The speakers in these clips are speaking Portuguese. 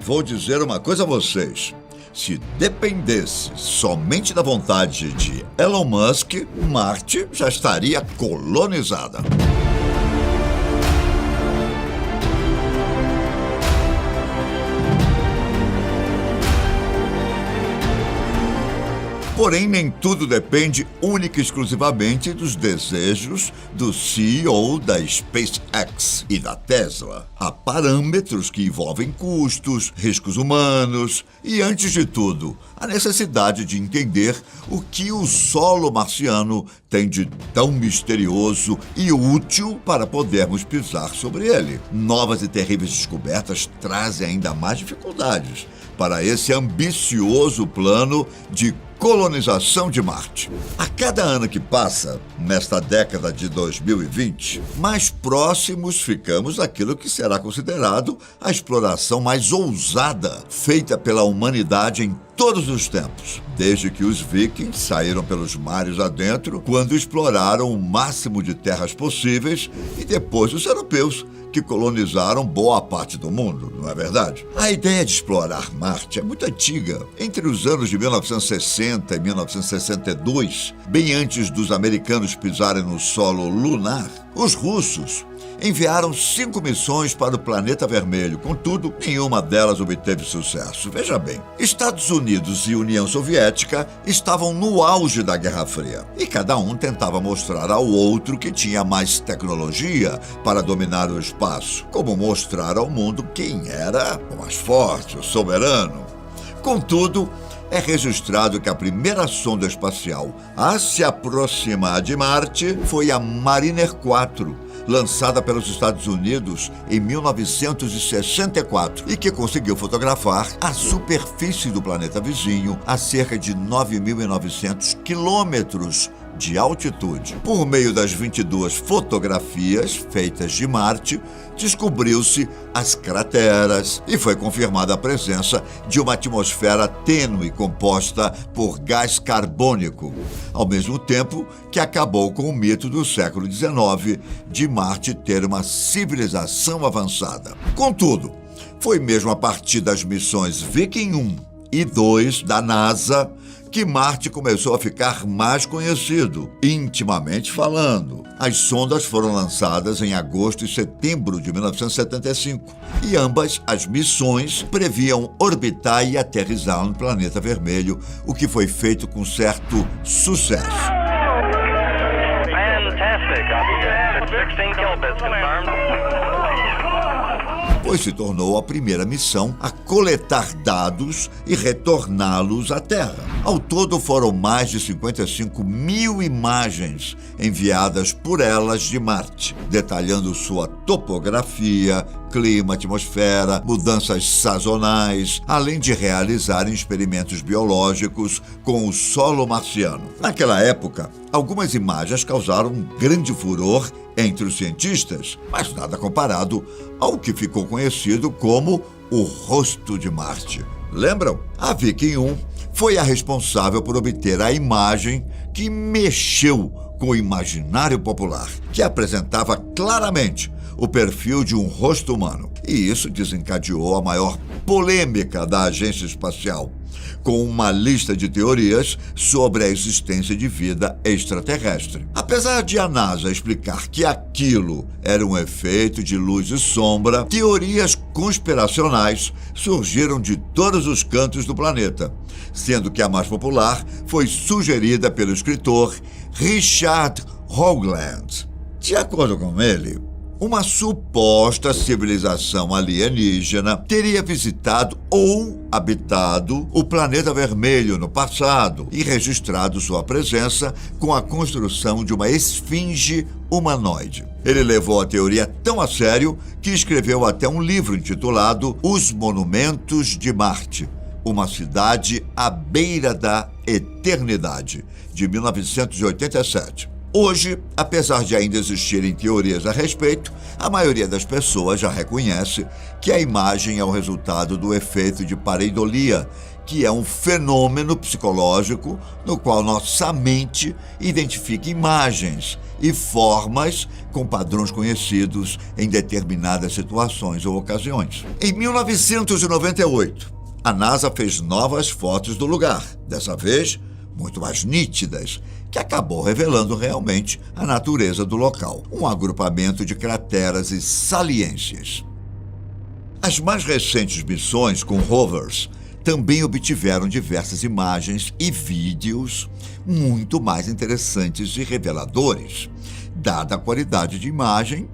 vou dizer uma coisa a vocês. Se dependesse somente da vontade de Elon Musk, Marte já estaria colonizada. Porém, nem tudo depende única e exclusivamente dos desejos do CEO da SpaceX e da Tesla. Há parâmetros que envolvem custos, riscos humanos e, antes de tudo, a necessidade de entender o que o solo marciano tem de tão misterioso e útil para podermos pisar sobre ele. Novas e terríveis descobertas trazem ainda mais dificuldades para esse ambicioso plano de colonização de Marte. A cada ano que passa, nesta década de 2020, mais próximos ficamos daquilo que será considerado a exploração mais ousada feita pela humanidade em todos os tempos, desde que os vikings saíram pelos mares adentro, quando exploraram o máximo de terras possíveis, e depois os europeus, que colonizaram boa parte do mundo, não é verdade? A ideia de explorar Marte é muito antiga. Entre os anos de 1960 e 1962, bem antes dos americanos pisarem no solo lunar, os russos enviaram 5 missões para o planeta vermelho. Contudo, nenhuma delas obteve sucesso. Veja bem, Estados Unidos e União Soviética estavam no auge da Guerra Fria e cada um tentava mostrar ao outro que tinha mais tecnologia para dominar o espaço, como mostrar ao mundo quem era o mais forte, o soberano. Contudo, é registrado que a primeira sonda espacial a se aproximar de Marte foi a Mariner 4, lançada pelos Estados Unidos em 1964 e que conseguiu fotografar a superfície do planeta vizinho a cerca de 9.900 quilômetros de altitude. Por meio das 22 fotografias feitas de Marte, descobriu-se as crateras e foi confirmada a presença de uma atmosfera tênue composta por gás carbônico, ao mesmo tempo que acabou com o mito do século XIX de Marte ter uma civilização avançada. Contudo, foi mesmo a partir das missões Viking 1 e 2 da NASA que Marte começou a ficar mais conhecido, intimamente falando. As sondas foram lançadas em agosto e setembro de 1975 e ambas as missões previam orbitar e aterrissar no planeta vermelho, o que foi feito com certo sucesso. Pois se tornou a primeira missão a coletar dados e retorná-los à Terra. Ao todo foram mais de 55 mil imagens enviadas por elas de Marte, detalhando sua topografia, clima, atmosfera, mudanças sazonais, além de realizarem experimentos biológicos com o solo marciano. Naquela época, algumas imagens causaram um grande furor entre os cientistas, mas nada comparado ao que ficou conhecido como o rosto de Marte. Lembram? A Viking 1 foi a responsável por obter a imagem que mexeu com o imaginário popular, que apresentava claramente o perfil de um rosto humano. E isso desencadeou a maior polêmica da agência espacial, com uma lista de teorias sobre a existência de vida extraterrestre. Apesar de a NASA explicar que aquilo era um efeito de luz e sombra, teorias conspiracionais surgiram de todos os cantos do planeta, sendo que a mais popular foi sugerida pelo escritor Richard Hoagland. De acordo com ele, uma suposta civilização alienígena teria visitado ou habitado o planeta vermelho no passado e registrado sua presença com a construção de uma esfinge humanoide. Ele levou a teoria tão a sério que escreveu até um livro intitulado Os Monumentos de Marte, uma cidade à beira da eternidade, de 1987. Hoje, apesar de ainda existirem teorias a respeito, a maioria das pessoas já reconhece que a imagem é o resultado do efeito de pareidolia, que é um fenômeno psicológico no qual nossa mente identifica imagens e formas com padrões conhecidos em determinadas situações ou ocasiões. Em 1998, a NASA fez novas fotos do lugar, dessa vez muito mais nítidas, que acabou revelando realmente a natureza do local, um agrupamento de crateras e saliências. As mais recentes missões com rovers também obtiveram diversas imagens e vídeos muito mais interessantes e reveladores, dada a qualidade de imagem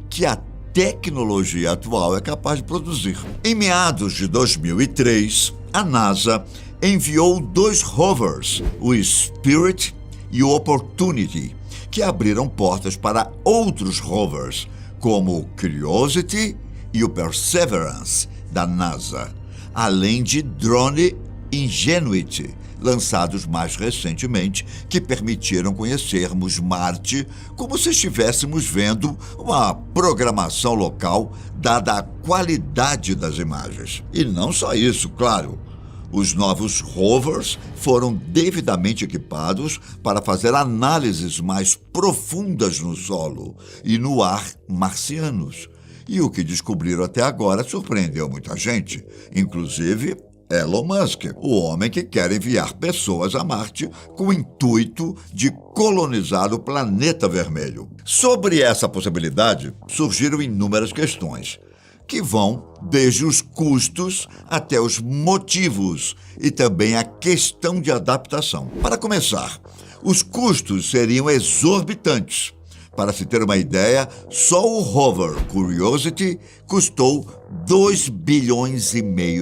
que a tecnologia atual é capaz de produzir. Em meados de 2003, a NASA enviou 2 rovers, o Spirit e o Opportunity, que abriram portas para outros rovers, como o Curiosity e o Perseverance, da NASA, além de drone Ingenuity, lançados mais recentemente, que permitiram conhecermos Marte como se estivéssemos vendo uma programação local, dada a qualidade das imagens. E não só isso, claro. Os novos rovers foram devidamente equipados para fazer análises mais profundas no solo e no ar marcianos. E o que descobriram até agora surpreendeu muita gente, inclusive Elon Musk, o homem que quer enviar pessoas a Marte com o intuito de colonizar o planeta vermelho. Sobre essa possibilidade, surgiram inúmeras questões, que vão desde os custos até os motivos e também a questão de adaptação. Para começar, os custos seriam exorbitantes. Para se ter uma ideia, só o rover Curiosity custou 2,5 bilhões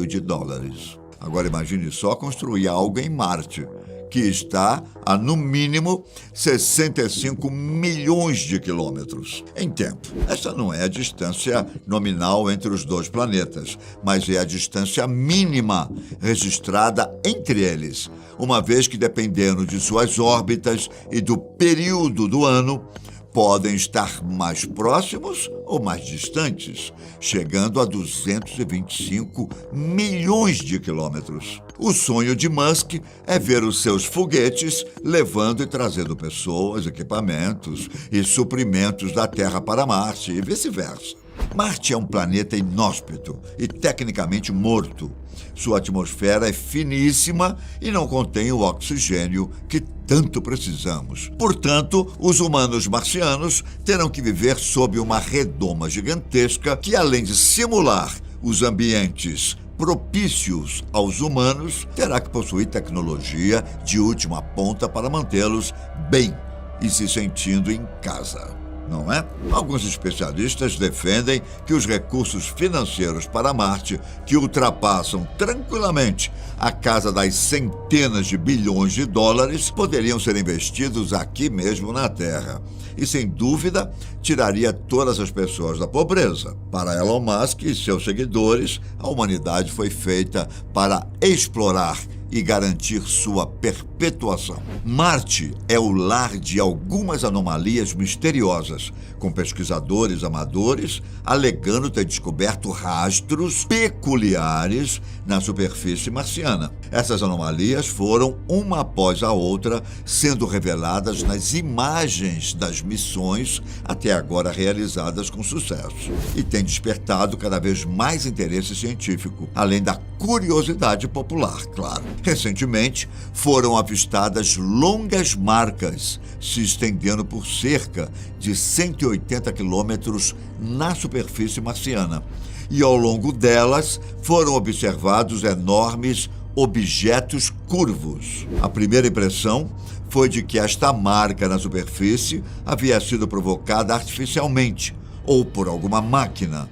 de dólares. Agora imagine só construir algo em Marte, que está a, no mínimo, 65 milhões de quilômetros em tempo. Essa não é a distância nominal entre os 2 planetas, mas é a distância mínima registrada entre eles, uma vez que, dependendo de suas órbitas e do período do ano, podem estar mais próximos ou mais distantes, chegando a 225 milhões de quilômetros. O sonho de Musk é ver os seus foguetes levando e trazendo pessoas, equipamentos e suprimentos da Terra para Marte e vice-versa. Marte é um planeta inóspito e tecnicamente morto. Sua atmosfera é finíssima e não contém o oxigênio que tanto precisamos. Portanto, os humanos marcianos terão que viver sob uma redoma gigantesca que, além de simular os ambientes propícios aos humanos, terá que possuir tecnologia de última ponta para mantê-los bem e se sentindo em casa. Não é? Alguns especialistas defendem que os recursos financeiros para Marte, que ultrapassam tranquilamente a casa das centenas de bilhões de dólares, poderiam ser investidos aqui mesmo na Terra. E, sem dúvida, tiraria todas as pessoas da pobreza. Para Elon Musk e seus seguidores, a humanidade foi feita para explorar e garantir sua perpetuação. Marte é o lar de algumas anomalias misteriosas, com pesquisadores amadores alegando ter descoberto rastros peculiares na superfície marciana. Essas anomalias foram, uma após a outra, sendo reveladas nas imagens das missões até agora realizadas com sucesso, e tem despertado cada vez mais interesse científico, além da curiosidade popular, claro. Recentemente, foram avistadas longas marcas se estendendo por cerca de 180 quilômetros na superfície marciana, e ao longo delas foram observados enormes objetos curvos. A primeira impressão foi de que esta marca na superfície havia sido provocada artificialmente, ou por alguma máquina,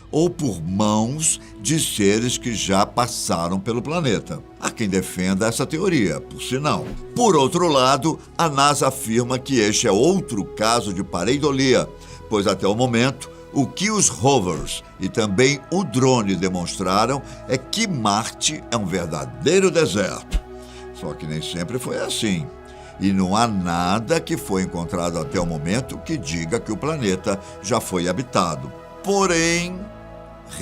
ou por mãos de seres que já passaram pelo planeta. Há quem defenda essa teoria, por sinal. Por outro lado, a NASA afirma que este é outro caso de pareidolia, pois até o momento, o que os rovers e também o drone demonstraram é que Marte é um verdadeiro deserto. Só que nem sempre foi assim. E não há nada que foi encontrado até o momento que diga que o planeta já foi habitado. Porém,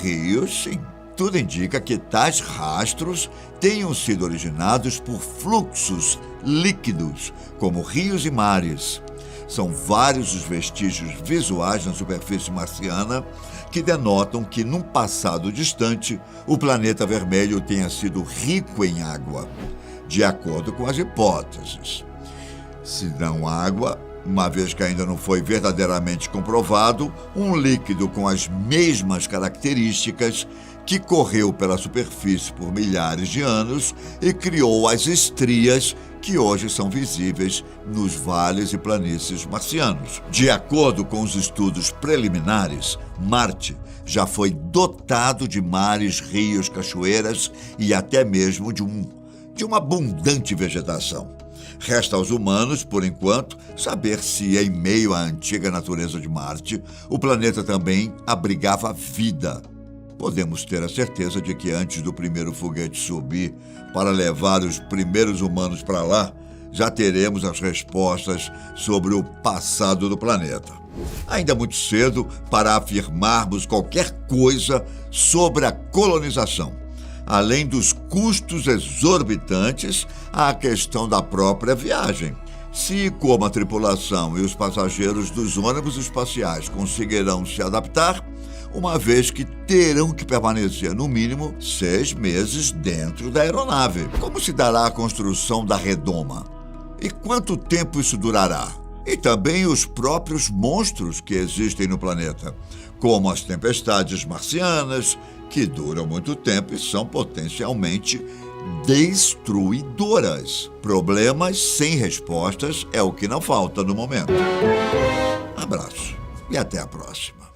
rios sim. Tudo indica que tais rastros tenham sido originados por fluxos líquidos, como rios e mares. São vários os vestígios visuais na superfície marciana que denotam que, num passado distante, o planeta vermelho tenha sido rico em água, de acordo com as hipóteses. Se não água, uma vez que ainda não foi verdadeiramente comprovado, um líquido com as mesmas características que correu pela superfície por milhares de anos e criou as estrias que hoje são visíveis nos vales e planícies marcianos. De acordo com os estudos preliminares, Marte já foi dotado de mares, rios, cachoeiras e até mesmo de uma abundante vegetação. Resta aos humanos, por enquanto, saber se, em meio à antiga natureza de Marte, o planeta também abrigava vida. Podemos ter a certeza de que antes do primeiro foguete subir para levar os primeiros humanos para lá, já teremos as respostas sobre o passado do planeta. Ainda é muito cedo para afirmarmos qualquer coisa sobre a colonização. Além dos custos exorbitantes, há a questão da própria viagem. Se, como a tripulação e os passageiros dos ônibus espaciais conseguirão se adaptar, uma vez que terão que permanecer no mínimo 6 meses dentro da aeronave. Como se dará a construção da redoma? E quanto tempo isso durará? E também os próprios monstros que existem no planeta, como as tempestades marcianas, que duram muito tempo e são potencialmente destruidoras. Problemas sem respostas é o que não falta no momento. Abraço e até a próxima.